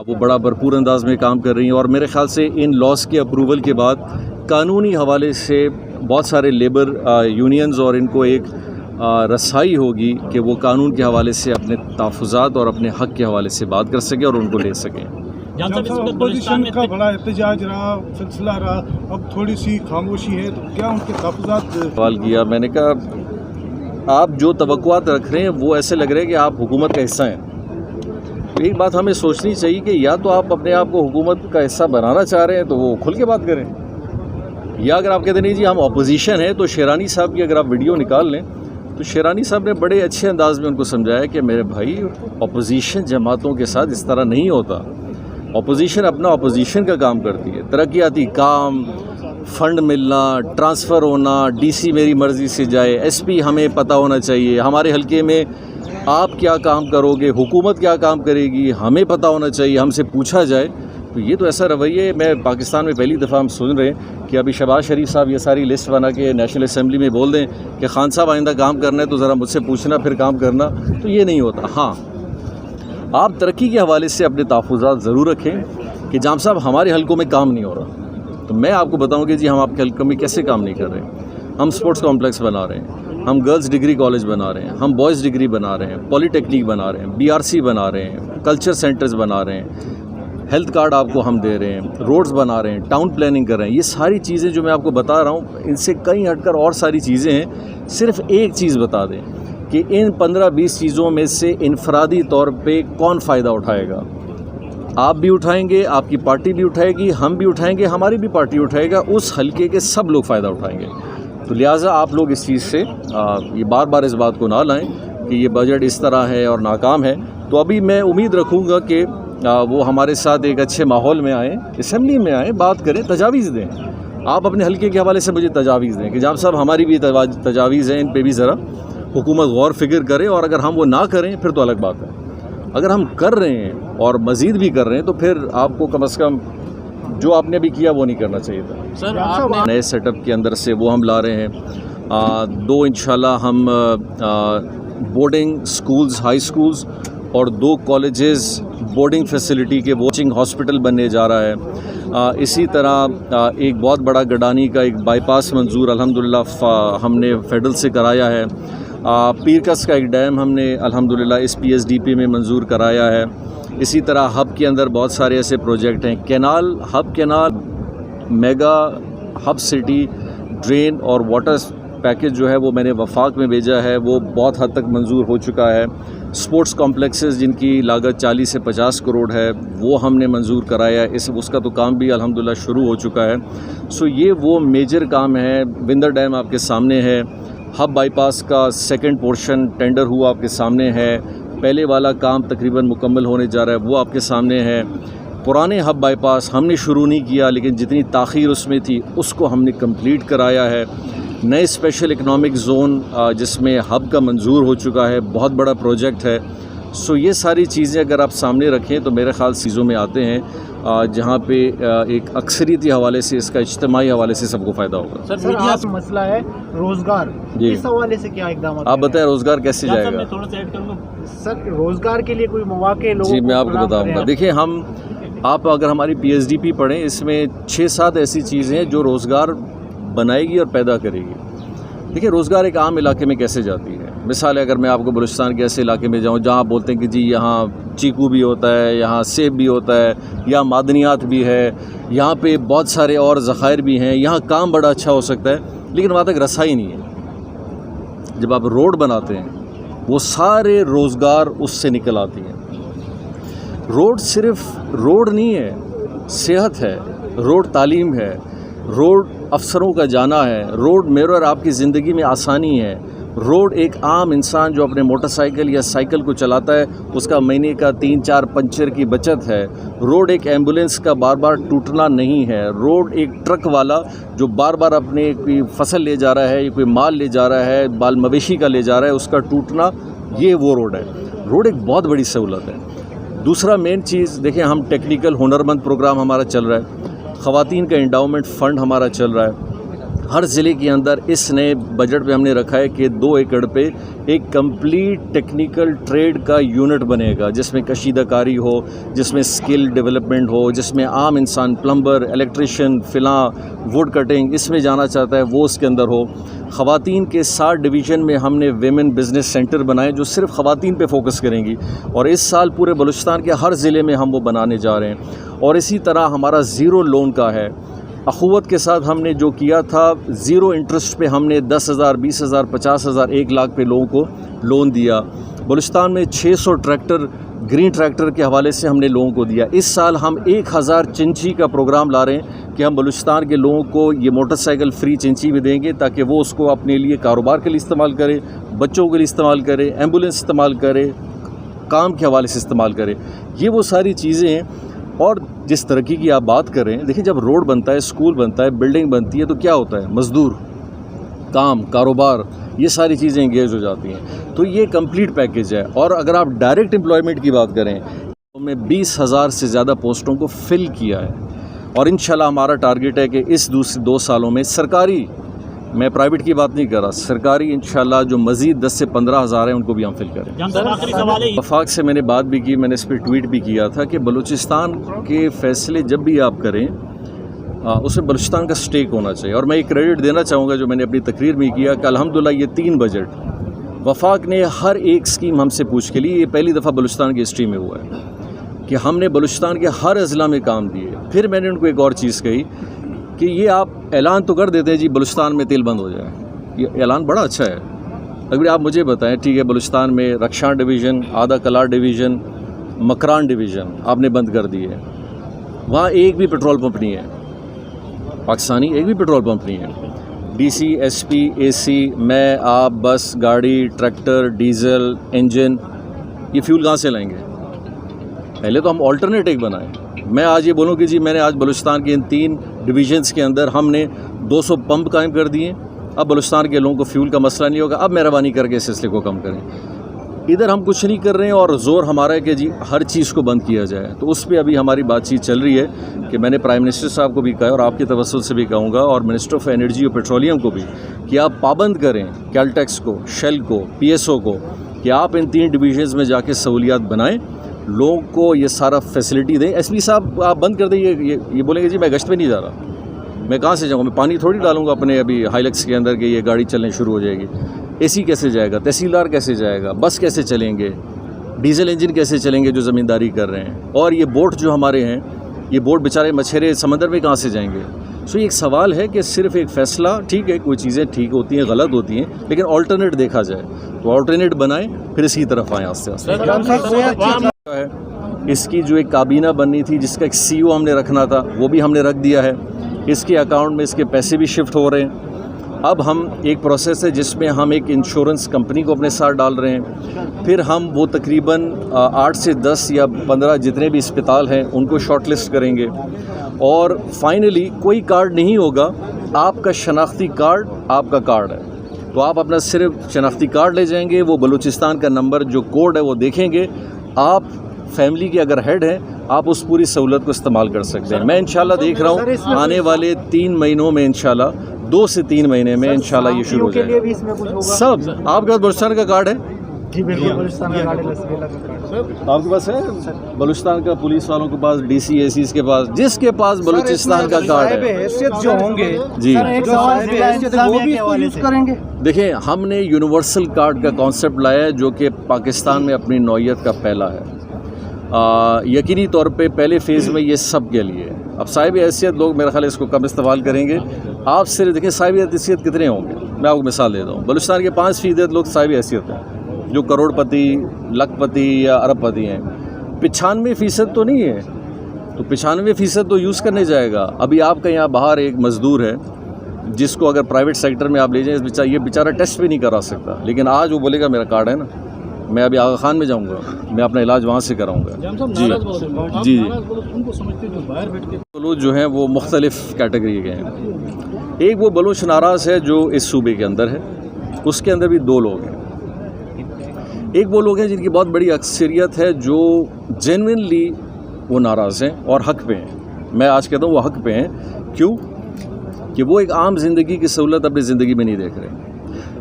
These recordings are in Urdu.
وہ بڑا بھرپور انداز میں کام کر رہی ہیں، اور میرے خیال سے ان لاس کے اپروول کے بعد قانونی حوالے سے بہت سارے لیبر یونینز اور ان کو ایک رسائی ہوگی کہ وہ قانون کے حوالے سے اپنے تحفظات اور اپنے حق کے حوالے سے بات کر سکیں اور ان کو لے سکیں۔ اپوزیشن کا بڑا احتجاج رہا، سلسلہ رہا، اب تھوڑی سی خاموشی ہے، تو کیا ان کے تحفظات؟ سوال کیا میں نے، کہا آپ جو توقعات رکھ رہے ہیں وہ ایسے لگ رہے ہیں کہ آپ حکومت کا حصہ ہیں۔ ایک بات ہمیں سوچنی چاہیے کہ یا تو آپ اپنے آپ کو حکومت کا حصہ بنانا چاہ رہے ہیں تو وہ کھل کے بات کریں، یا اگر آپ کہتے نہیں جی ہم اپوزیشن ہیں، تو شیرانی صاحب کی اگر آپ ویڈیو نکال لیں تو شیرانی صاحب نے بڑے اچھے انداز میں ان کو سمجھایا کہ میرے بھائی اپوزیشن جماعتوں کے ساتھ اس طرح نہیں ہوتا۔ اپوزیشن اپنا اپوزیشن کا کام کرتی ہے، ترقیاتی کام، فنڈ ملنا، ٹرانسفر ہونا، ڈی سی میری مرضی سے جائے، ایس پی ہمیں پتہ ہونا چاہیے، ہمارے حلقے میں آپ کیا کام کرو گے، حکومت کیا کام کرے گی، ہمیں پتہ ہونا چاہیے، ہم سے پوچھا جائے۔ تو یہ تو ایسا رویہ میں پاکستان میں پہلی دفعہ ہم سن رہے ہیں کہ ابھی شہباز شریف صاحب یہ ساری لسٹ بنا کے نیشنل اسمبلی میں بول دیں کہ خان صاحب آئندہ کام کرنا ہے تو ذرا مجھ سے پوچھنا پھر کام کرنا، تو یہ نہیں ہوتا۔ ہاں آپ ترقی کے حوالے سے اپنے تحفظات ضرور رکھیں کہ جام صاحب ہمارے حلقوں میں کام نہیں ہو رہا، تو میں آپ کو بتاؤں کہ جی ہم آپ کے حلقوں میں کیسے کام نہیں کر رہے ہیں۔ ہم سپورٹس کمپلیکس بنا رہے ہیں، ہم گرلز ڈگری کالج بنا رہے ہیں، ہم بوائز ڈگری بنا رہے ہیں، پولی ٹیکنیک بنا رہے ہیں، بی آر سی بنا رہے ہیں، کلچر سینٹرز بنا رہے ہیں، ہیلتھ کارڈ آپ کو ہم دے رہے ہیں، روڈز بنا رہے ہیں، ٹاؤن پلاننگ کر رہے ہیں۔ یہ ساری چیزیں جو میں آپ کو بتا رہا ہوں ان سے کہیں ہٹ کر اور ساری چیزیں ہیں۔ صرف ایک چیز بتا دیں کہ ان 15-20 چیزوں میں سے انفرادی طور پہ کون فائدہ اٹھائے گا؟ آپ بھی اٹھائیں گے، آپ کی پارٹی بھی اٹھائے گی، ہم بھی اٹھائیں گے، ہماری بھی پارٹی اٹھائے گا، اس حلقے کے سب لوگ فائدہ اٹھائیں گے۔ تو لہٰذا آپ لوگ اس چیز سے یہ بار بار اس بات کو نہ لائیں کہ یہ بجٹ اس طرح ہے اور ناکام ہے۔ تو ابھی میں امید رکھوں گا کہ وہ ہمارے ساتھ ایک اچھے ماحول میں آئیں، اسمبلی میں آئیں، بات کریں، تجاویز دیں۔ آپ اپنے حلقے کے حوالے سے مجھے تجاویز دیں کہ جام صاحب ہماری بھی تجاویز ہیں، ان پہ بھی ذرا حکومت غور فکر کرے، اور اگر ہم وہ نہ کریں پھر تو الگ بات ہے۔ اگر ہم کر رہے ہیں اور مزید بھی کر رہے ہیں تو پھر آپ کو کم از کم جو آپ نے ابھی کیا وہ نہیں کرنا چاہیے تھا۔ سر نئے سیٹ اپ کے اندر سے وہ ہم لا رہے ہیں، 2 انشاءاللہ ہم بورڈنگ سکولز، ہائی سکولز اور 2 کالجز بورڈنگ فیسلٹی کے واچنگ ہاسپٹل بننے جا رہا ہے۔ اسی طرح ایک بہت بڑا گڈانی کا ایک بائی پاس منظور الحمدللہ ہم نے فیڈرل سے کرایا ہے۔ پیرکس کا ایک ڈیم ہم نے الحمدللہ اس پی ایس ڈی پی میں منظور کرایا ہے۔ اسی طرح ہب کے اندر بہت سارے ایسے پروجیکٹ ہیں، canal, hub canal, mega hub city, drain اور واٹر پیکج جو ہے وہ میں نے وفاق میں بھیجا ہے، وہ بہت حد تک منظور ہو چکا ہے۔ سپورٹس کمپلیکسز جن کی لاگت 40 سے 50 کروڑ ہے وہ ہم نے منظور کرایا ہے، اس کا تو کام بھی الحمدللہ شروع ہو چکا ہے۔ سو یہ وہ میجر کام ہے۔ وندر ڈیم آپ کے سامنے ہے، ہب بائی پاس کا سیکنڈ پورشن ٹینڈر ہوا آپ کے سامنے ہے، پہلے والا کام تقریباً مکمل ہونے جا رہا ہے وہ آپ کے سامنے ہے۔ پرانے ہب بائی پاس ہم نے شروع نہیں کیا لیکن جتنی تاخیر اس میں تھی اس کو ہم نے کمپلیٹ کرایا ہے۔ نئے اسپیشل اکنامک زون جس میں ہب کا منظور ہو چکا ہے، بہت بڑا پروجیکٹ ہے۔ سو یہ ساری چیزیں اگر آپ سامنے رکھیں تو میرے خیال چیزوں میں آتے ہیں جہاں پہ ایک اکثریتی حوالے سے، اس کا اجتماعی حوالے سے سب کو فائدہ ہوگا۔ سر مسئلہ ہے روزگار، اس حوالے سے کیا اقدامات آپ بتائیں روزگار کیسے جائے گا؟ سر روزگار کے لیے کوئی مواقع لوگوں جی میں آپ کو بتاؤں گا۔ دیکھیں آپ اگر ہماری پی ایچ ڈی پی پڑھیں، اس میں 6-7 ایسی چیزیں ہیں جو روزگار بنائے گی اور پیدا کرے گی۔ دیکھیں روزگار ایک عام علاقے میں کیسے جاتی ہے، مثال ہے اگر میں آپ کو بلوچستان کے ایسے علاقے میں جاؤں جہاں بولتے ہیں کہ جی یہاں چیکو بھی ہوتا ہے، یہاں سیب بھی ہوتا ہے، یہاں معدنیات بھی ہے، یہاں پہ بہت سارے اور ذخائر بھی ہیں، یہاں کام بڑا اچھا ہو سکتا ہے، لیکن وہاں تک رسائی نہیں ہے۔ جب آپ روڈ بناتے ہیں وہ سارے روزگار اس سے نکل آتی ہیں۔ روڈ صرف روڈ نہیں ہے، صحت ہے، روڈ تعلیم ہے، روڈ افسروں کا جانا ہے، روڈ میرے اور آپ کی زندگی میں آسانی ہے، روڈ ایک عام انسان جو اپنے موٹر سائیکل یا سائیکل کو چلاتا ہے اس کا مہینے کا 3-4 پنچر کی بچت ہے، روڈ ایک ایمبولینس کا بار بار ٹوٹنا نہیں ہے، روڈ ایک ٹرک والا جو بار بار اپنے کوئی فصل لے جا رہا ہے یا کوئی مال لے جا رہا ہے، بال مویشی کا لے جا رہا ہے، اس کا ٹوٹنا، یہ وہ روڈ ہے۔ روڈ ایک بہت بڑی سہولت ہے۔ دوسرا مین چیز دیکھیں، ہم ٹیکنیکل ہنرمند پروگرام ہمارا چل رہا ہے، خواتین کا انڈاؤمنٹ فنڈ ہمارا چل رہا ہے، ہر ضلع کے اندر اس نئے بجٹ پہ ہم نے رکھا ہے کہ 2 ایکڑ پہ ایک کمپلیٹ ٹیکنیکل ٹریڈ کا یونٹ بنے گا، جس میں کشیدہ کاری ہو، جس میں اسکل ڈیولپمنٹ ہو، جس میں عام انسان پلمبر، الیکٹریشین، فلاں ووڈ کٹنگ اس میں جانا چاہتا ہے وہ اس کے اندر ہو۔ خواتین کے 60 ڈویژن میں ہم نے ویمن بزنس سینٹر بنائے جو صرف خواتین پہ فوکس کریں گی، اور اس سال پورے بلوچستان کے ہر ضلع میں ہم وہ بنانے جا رہے ہیں۔ اور اسی طرح ہمارا زیرو لون کا ہے، اخوت کے ساتھ ہم نے جو کیا تھا، زیرو انٹرسٹ پہ ہم نے 10,000 20,000 50,000 1 لاکھ پہ لوگوں کو لون دیا۔ بلوچستان میں 600 ٹریکٹر گرین ٹریکٹر کے حوالے سے ہم نے لوگوں کو دیا۔ اس سال ہم 1000 چنچی کا پروگرام لا رہے ہیں کہ ہم بلوچستان کے لوگوں کو یہ موٹر سائیکل فری چنچی بھی دیں گے تاکہ وہ اس کو اپنے لیے کاروبار کے لیے استعمال کرے، بچوں کے لیے استعمال کرے، ایمبولینس استعمال کرے، کام کے حوالے سے استعمال کرے۔ یہ وہ ساری چیزیں ہیں۔ اور جس ترقی کی آپ بات کر رہے ہیں، دیکھیں جب روڈ بنتا ہے، اسکول بنتا ہے، بلڈنگ بنتی ہے تو کیا ہوتا ہے؟ مزدور، کام، کاروبار، یہ ساری چیزیں انگیج ہو جاتی ہیں۔ تو یہ کمپلیٹ پیکیج ہے۔ اور اگر آپ ڈائریکٹ امپلائمنٹ کی بات کریں تو میں 20,000 سے زیادہ پوسٹوں کو فل کیا ہے، اور انشاءاللہ ہمارا ٹارگٹ ہے کہ اس 2 سالوں میں سرکاری، میں پرائیویٹ کی بات نہیں کر رہا، سرکاری انشاءاللہ جو مزید 10 سے 15,000 ہیں ان کو بھی ہم فل کریں۔ وفاق سے میں نے بات بھی کی، میں نے اس پہ ٹویٹ بھی کیا تھا کہ بلوچستان کے فیصلے جب بھی آپ کریں اس میں بلوچستان کا سٹیک ہونا چاہیے۔ اور میں یہ کریڈٹ دینا چاہوں گا جو میں نے اپنی تقریر میں کیا کہ الحمدللہ یہ 3 بجٹ وفاق نے ہر ایک اسکیم ہم سے پوچھ کے لی۔ یہ پہلی دفعہ بلوچستان کی ہسٹری میں ہوا ہے کہ ہم نے بلوچستان کے ہر اضلاع میں کام دیے۔ پھر میں نے ان کو ایک اور چیز کہی کہ یہ آپ اعلان تو کر دیتے ہیں جی بلوچستان میں تیل بند ہو جائے، یہ اعلان بڑا اچھا ہے، اگر آپ مجھے بتائیں ٹھیک ہے بلوچستان میں رکشان ڈویژن، آدھا کلار ڈویژن، مکران ڈویژن آپ نے بند کر دیے، وہاں ایک بھی پیٹرول پمپ نہیں ہے پاکستانی، ایک بھی پیٹرول پمپ نہیں ہے۔ ڈی سی، ایس پی، اے سی، میں، آپ، بس، گاڑی، ٹریکٹر، ڈیزل، انجن، یہ فیول کہاں سے لائیں گے؟ پہلے تو ہم آلٹرنیٹیو بنائیں۔ میں آج یہ بولوں کہ جی میں نے آج بلوچستان کے ان 3 ڈویژنس کے اندر ہم نے 200 پمپ قائم کر دیے، اب بلوچستان کے لوگوں کو فیول کا مسئلہ نہیں ہوگا، اب مہربانی کر کے اس سلسلے کو کم کریں۔ ادھر ہم کچھ نہیں کر رہے ہیں اور زور ہمارا ہے کہ جی ہر چیز کو بند کیا جائے، تو اس پہ ابھی ہماری بات چیت چل رہی ہے کہ میں نے پرائم منسٹر صاحب کو بھی کہا اور آپ کے توسل سے بھی کہوں گا اور منسٹر آف انرجی اور پیٹرولیم کو بھی کہ آپ پابند کریں کیلٹیکس کو، شیل کو، پی ایس او کو کہ آپ ان 3 ڈویژنز میں جا کے سہولیات بنائیں، لوگوں کو یہ سارا فیسلٹی دیں۔ ایس پی صاحب آپ بند کر دیں، یہ بولیں گے جی میں گشت پہ نہیں جا رہا، میں کہاں سے جاؤں گا، میں پانی تھوڑی ڈالوں گا اپنے ابھی ہائیلکس کے اندر کہ یہ گاڑی چلنے شروع ہو جائے گی۔ اے سی کیسے جائے گا، تحصیلدار کیسے جائے گا، بس کیسے چلیں گے، ڈیزل انجن کیسے چلیں گے جو زمینداری کر رہے ہیں، اور یہ بوٹ جو ہمارے ہیں، یہ بوٹ بیچارے مچھیرے سمندر میں کہاں سے جائیں گے؟ سو ایک سوال ہے کہ صرف ایک فیصلہ، ٹھیک ہے کوئی چیزیں ٹھیک ہوتی ہیں، غلط ہوتی ہیں، لیکن آلٹرنیٹ دیکھا جائے تو آلٹرنیٹ بنائیں، پھر اسی طرف آئیں آہستہ آہستہ۔ اس کی جو ایک کابینہ بننی تھی جس کا ایک سی او ہم نے رکھنا تھا وہ بھی ہم نے رکھ دیا ہے، اس کے اکاؤنٹ میں اس کے پیسے بھی شفٹ ہو رہے ہیں۔ اب ہم ایک پروسیس ہے جس میں ہم ایک انشورنس کمپنی کو اپنے ساتھ ڈال رہے ہیں، پھر ہم وہ تقریباً 8 سے 10 یا 15 جتنے بھی اسپتال ہیں ان کو شارٹ لسٹ کریں گے، اور فائنلی کوئی کارڈ نہیں ہوگا، آپ کا شناختی کارڈ آپ کا کارڈ ہے، تو آپ اپنا صرف شناختی کارڈ لے جائیں گے، وہ بلوچستان کا نمبر جو کوڈ ہے وہ دیکھیں گے، آپ فیملی کے اگر ہیڈ ہیں آپ اس پوری سہولت کو استعمال کر سکتے ہیں۔ میں انشاءاللہ دیکھ رہا ہوں آنے والے 3 مہینوں میں انشاءاللہ 2 سے 3 مہینے میں انشاءاللہ یہ شروع ہو جائے گا۔ سب آپ کے پاس بلوچستان کا کارڈ ہے؟ جی بالکل بلوچستان کا کارڈ ہے۔ آپ کے پاس ہے؟ بلوچستان کا پولیس والوں کے پاس، ڈی سی، اے سیز کے پاس، جس کے پاس بلوچستان کا کارڈ ہے حیثیت جو ہوں گے جی وہ بھی یوز کریں گے۔ دیکھیں ہم نے یونیورسل کارڈ کا کانسیپٹ لایا ہے جو کہ پاکستان میں اپنی نوعیت کا پہلا ہے۔ یقینی طور پہ پہلے فیز میں یہ سب کے لیے، اب صاحب حیثیت لوگ میرا خیال ہے اس کو کم استعمال کریں گے۔ آپ صرف دیکھیں صاحب حیثیت کتنے ہوں گے، میں آپ کو مثال دیتا ہوں، بلوچستان کے 5% لوگ صاحب حیثیت ہیں جو کروڑ پتی، لکھ پتی یا ارب پتی ہیں، 95% تو نہیں ہے، تو 95% تو یوز کرنے جائے گا۔ ابھی آپ کا یہاں باہر ایک مزدور ہے جس کو اگر پرائیویٹ سیکٹر میں آپ لے جائیں، یہ بیچارہ ٹیسٹ بھی نہیں کرا سکتا، لیکن آج وہ بولے گا میرا کارڈ ہے نا، میں ابھی آغا خان میں جاؤں گا، میں اپنا علاج وہاں سے کراؤں گا۔ جی بلوچ جو ہیں وہ مختلف کیٹیگری کے ہیں، ایک وہ بلوچ ناراض ہے جو اس صوبے کے اندر ہے، اس کے اندر بھی 2 لوگ ہیں، ایک وہ لوگ ہیں جن کی بہت بڑی اکثریت ہے جو جینوئنلی وہ ناراض ہیں اور حق پہ ہیں۔ میں آج کہتا ہوں وہ حق پہ ہیں، کیوں کہ وہ ایک عام زندگی کی سہولت اپنی زندگی میں نہیں دیکھ رہے.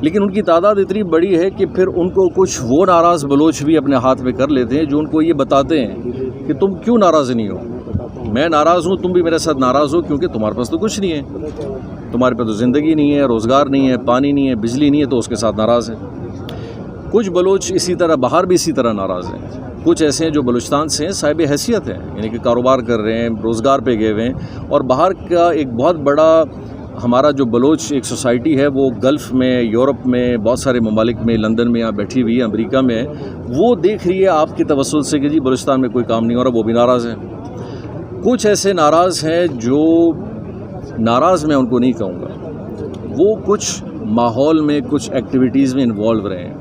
لیکن ان کی تعداد اتنی بڑی ہے کہ پھر ان کو کچھ وہ ناراض بلوچ بھی اپنے ہاتھ میں کر لیتے ہیں جو ان کو یہ بتاتے ہیں کہ تم کیوں ناراض نہیں ہو. میں ناراض ہوں, تم بھی میرے ساتھ ناراض ہو کیونکہ تمہارے پاس تو کچھ نہیں ہے, تمہارے پاس تو زندگی نہیں ہے, روزگار نہیں ہے, پانی نہیں ہے, بجلی نہیں ہے, تو اس کے ساتھ ناراض ہیں. کچھ بلوچ اسی طرح باہر بھی اسی طرح ناراض ہیں. کچھ ایسے ہیں جو بلوچستان سے ہیں, صاحب حیثیت ہیں, یعنی کہ کاروبار کر رہے ہیں, روزگار پہ گئے ہوئے ہیں, اور باہر کا ایک بہت بڑا ہمارا جو بلوچ ایک سوسائٹی ہے وہ گلف میں, یورپ میں, بہت سارے ممالک میں, لندن میں یہاں بیٹھی ہوئی ہے, امریکہ میں ہے, وہ دیکھ رہی ہے آپ کی توسل سے کہ جی بلوچستان میں کوئی کام نہیں ہو رہا, وہ بھی ناراض ہیں. کچھ ایسے ناراض ہیں جو ناراض میں ان کو نہیں کہوں گا, وہ کچھ ماحول میں کچھ ایکٹیویٹیز میں انوالو رہے ہیں,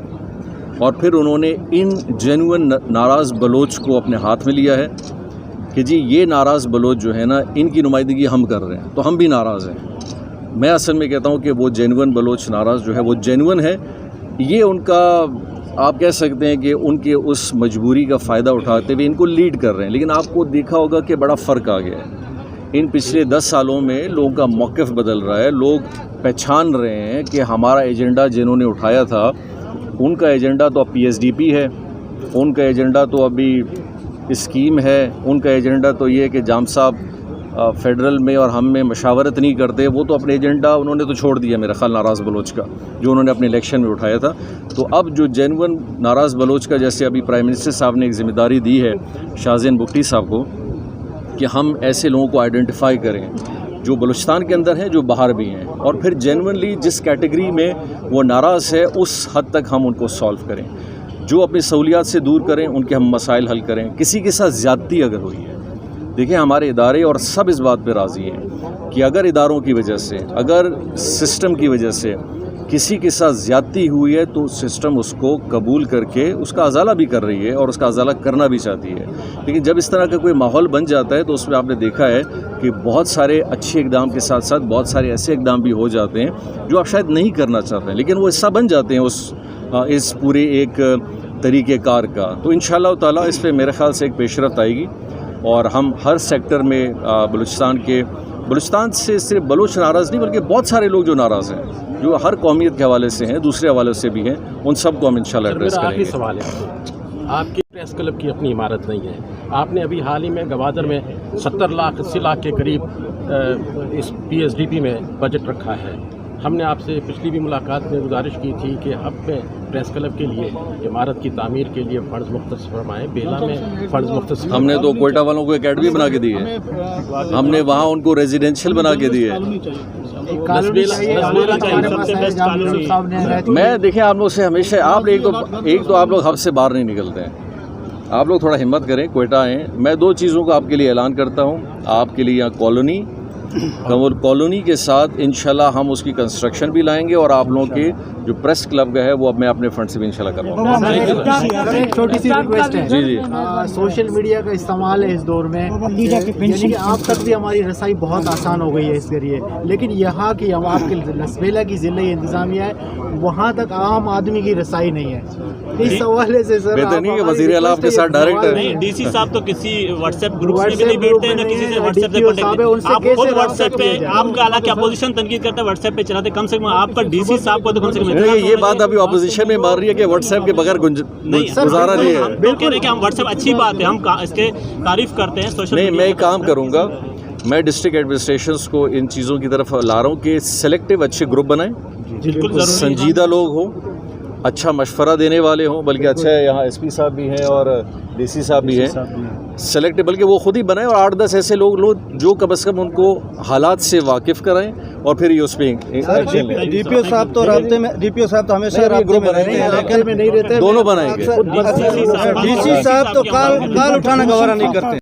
اور پھر انہوں نے ان جینوئن ناراض بلوچ کو اپنے ہاتھ میں لیا ہے کہ جی یہ ناراض بلوچ جو ہے نا, ان کی نمائندگی ہم کر رہے ہیں تو ہم بھی ناراض ہیں. میں اصل میں کہتا ہوں کہ وہ جینوئن بلوچ ناراض جو ہے وہ جینوئن ہے. یہ ان کا آپ کہہ سکتے ہیں کہ ان کے اس مجبوری کا فائدہ اٹھاتے ہوئے ان کو لیڈ کر رہے ہیں. لیکن آپ کو دیکھا ہوگا کہ بڑا فرق آ گیا ہے. ان پچھلے 10 سالوں میں لوگوں کا موقف بدل رہا ہے. لوگ پہچان رہے ہیں کہ ہمارا ایجنڈا جنہوں نے اٹھایا تھا ان کا ایجنڈا تو اب PSDP ہے, ان کا ایجنڈا تو ابھی اسکیم ہے, ان کا ایجنڈا تو یہ ہے کہ جام صاحب فیڈرل میں اور ہم میں مشاورت نہیں کرتے. وہ تو اپنے ایجنڈا انہوں نے تو چھوڑ دیا میرا خیال ناراض بلوچ کا, جو انہوں نے اپنے الیکشن میں اٹھایا تھا. تو اب جو جینوئن ناراض بلوچ کا, جیسے ابھی پرائم منسٹر صاحب نے ایک ذمہ داری دی ہے شاہ زین بگٹی صاحب کو کہ ہم ایسے لوگوں کو آئیڈینٹیفائی کریں جو بلوچستان کے اندر ہیں, جو باہر بھی ہیں, اور پھر جینوئنلی جس کیٹیگری میں وہ ناراض ہے اس حد تک ہم ان کو سالو کریں, جو اپنی سہولیات سے دور کریں, ان کے ہم مسائل حل کریں. کسی کے ساتھ زیادتی اگر ہوئی ہے, دیکھیں ہمارے ادارے اور سب اس بات پہ راضی ہیں کہ اگر اداروں کی وجہ سے, اگر سسٹم کی وجہ سے کسی کے ساتھ زیادتی ہوئی ہے تو سسٹم اس کو قبول کر کے اس کا ازالہ بھی کر رہی ہے اور اس کا ازالہ کرنا بھی چاہتی ہے. لیکن جب اس طرح کا کوئی ماحول بن جاتا ہے تو اس میں آپ نے دیکھا ہے کہ بہت سارے اچھے اقدام کے ساتھ ساتھ بہت سارے ایسے اقدام بھی ہو جاتے ہیں جو آپ شاید نہیں کرنا چاہتے ہیں, لیکن وہ حصہ بن جاتے ہیں اس پورے ایک طریقہ کار کا. تو انشاءاللہ تعالیٰ اس پہ میرے خیال سے ایک پیش رفت آئے گی, اور ہم ہر سیکٹر میں بلوچستان سے صرف بلوچ ناراض نہیں بلکہ بہت سارے لوگ جو ناراض ہیں, جو ہر قومیت کے حوالے سے ہیں, دوسرے حوالے سے بھی ہیں, ان سب کو ہم انشاءاللہ ایڈریس کریں گے. سوال ہے, آپ کی پریس کلب کی اپنی عمارت نہیں ہے. آپ نے ابھی حال ہی میں گوادر میں 70 لاکھ 80 لاکھ کے قریب اس PSDP میں بجٹ رکھا ہے. ہم نے آپ سے پچھلی بھی ملاقات میں گزارش کی تھی کہ اب میں پریس کلب کے لیے عمارت کی تعمیر کے لیے فنڈز مختص فرمائیں. بیلا میں فنڈز مختص, ہم نے تو کوئٹہ والوں کو اکیڈمی بنا کے دی ہے, ہم نے وہاں ان کو ریزیڈینشیل بنا کے دی ہے. میں دیکھیں آپ لوگ سے ہمیشہ ایک تو آپ لوگ ہب سے باہر نہیں نکلتے ہیں. آپ لوگ تھوڑا ہمت کریں, کوئٹہ آئیں. میں 2 چیزوں کا آپ کے لیے اعلان کرتا ہوں. آپ کے لیے یہاں کالونی کے ساتھ انشاءاللہ ہم اس کی کنسٹرکشن بھی لائیں گے, اور آپ لوگوں کے جو پریس کلب کا ہے وہ اب میں اپنے فنڈ سے بھی انشاءاللہ کرواؤں گا. ایک چھوٹی سی ریکویسٹ ہے, جی سوشل میڈیا کا استعمال ہے اس دور میں, یعنی کہ آپ تک بھی ہماری رسائی بہت آسان ہو گئی ہے اس ذریعے, لیکن یہاں کی آپ کے لسبیلا کی ضلعی انتظامیہ ہے, وہاں تک عام آدمی کی رسائی نہیں ہے. اس حوالے سے سر بہتر نہیں کہ وزیر اعلیٰ آپ کے ساتھ ڈائریکٹ ہے. DC صاحب تو کسی واٹس ایپ گروپ میں بھی نہیں بیٹھتے ہیں, نہ کسی سے واٹس ایپ پہ کانٹیکٹ. آپ خود واٹس ایپ پہ, آپ کا حالانکہ اپوزیشن تنقید کرتا ہے, واٹس ایپ پہ چلاتے, کم سے کم آپ کا DC صاحب کو تو کم سے کم یہ بات ابھی اپوزیشن میں مار رہی ہے کہ واٹس ایپ کے بغیر گزارا نہیں ہے. ہم تو کہہ رہے ہیں کہ ہم واٹس ایپ اچھی بات ہے, ہم اس کے تعریف کرتے ہیں. سوشل نہیں, میں ایک کام کروں گا, میں ڈسٹرکٹ ایڈمنسٹریشنز کو ان چیزوں کی طرف لا رہا ہوں کہ سلیکٹیو اچھے گروپ بنائیں, سنجیدہ لوگ ہوں, اچھا مشورہ دینے والے ہوں. بلکہ اچھا ہے یہاں SP صاحب بھی ہیں اور DC صاحب بھی ہیں, سلیکٹ بلکہ وہ خود ہی بنائیں, اور 8-10 ایسے لوگ جو کم از کم ان کو حالات سے واقف کرائیں, اور پھر یہ اس پہ ایکشن لیں. DPO صاحب تو رابطے میں, DPO صاحب تو ہمیشہ رابطے میں رہتے ہیں, دونوں بنائیں گے. DC صاحب تو کال اٹھانا گوارا نہیں کرتے.